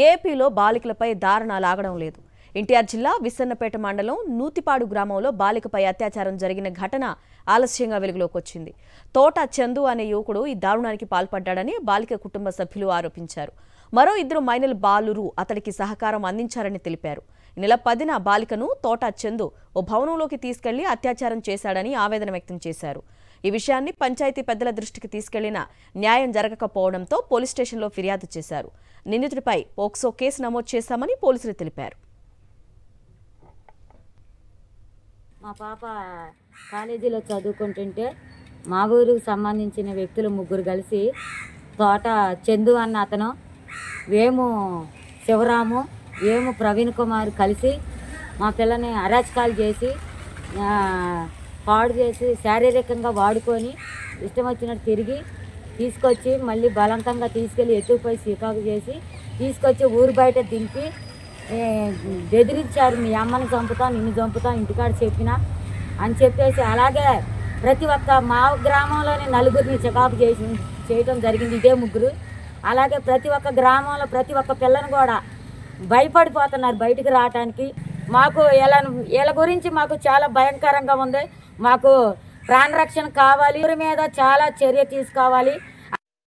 ఏపీలో బాలికలపై దారుణాలు ఆగడం లేదు. ఎన్టీఆర్ జిల్లా విసన్నపేట మండలం నూతిపాడు గ్రామంలో బాలికపై అత్యాచారం జరిగిన ఘటన ఆలస్యంగా వెలుగులోకి వచ్చింది. తోట చందు అనే యువకుడు ఈ దారుణానికి పాల్పడ్డాడని బాలిక కుటుంబ సభ్యులు ఆరోపించారు. మరో ఇద్దరు మైనర్ బాలురు అతడికి సహకారం అందించారని తెలిపారు. ఈ నెల 10న బాలికను తోట చందు ఓ భవనంలోకి తీసుకెళ్లి అత్యాచారం చేశాడని ఆవేదన వ్యక్తం చేశారు. ఈ విషయాన్ని పంచాయతీ పెద్దల దృష్టికి తీసుకెళ్లినా న్యాయం జరగకపోవడంతో పోలీస్ స్టేషన్లో ఫిర్యాదు చేశారు. నిందితుడిపై పోక్సో కేసు నమోదు చేశామని పోలీసులు తెలిపారు. మా పాప కాలేజీలో చదువుకుంటుంటే మా ఊరికి సంబంధించిన వ్యక్తులు ముగ్గురు కలిసి తోట చందు అన్న అతను, వేము శివరాము, వేము ప్రవీణ్ కుమార్ కలిసి మా పిల్లని అరాచకాలు చేసి పాడు చేసి శారీరకంగా వాడుకొని ఇష్టం వచ్చినట్టు తిరిగి తీసుకొచ్చి మళ్ళీ బలవంతంగా తీసుకెళ్ళి ఎత్తుకుపోయి చికాకు చేసి తీసుకొచ్చి ఊరు బయట దింపి బెదిరించారు. మీ అమ్మని చంపుతా, నిన్ను చంపుతా ఇంటికాడ చెప్పినా అని చెప్పేసి, అలాగే ప్రతి ఒక్క మా గ్రామంలోనే నలుగురిని చికాకు చేయటం జరిగింది, ఇదే ముగ్గురు. అలాగే ప్రతి ఒక్క గ్రామంలో ప్రతి ఒక్క పిల్లని కూడా భయపడిపోతున్నారు బయటికి రావటానికి. మాకు వీళ్ళ గురించి మాకు చాలా భయంకరంగా ఉంది. మాకు ప్రాణరక్షణ కావాలి, ఊరి మీద చాలా చర్య తీసుకోవాలి.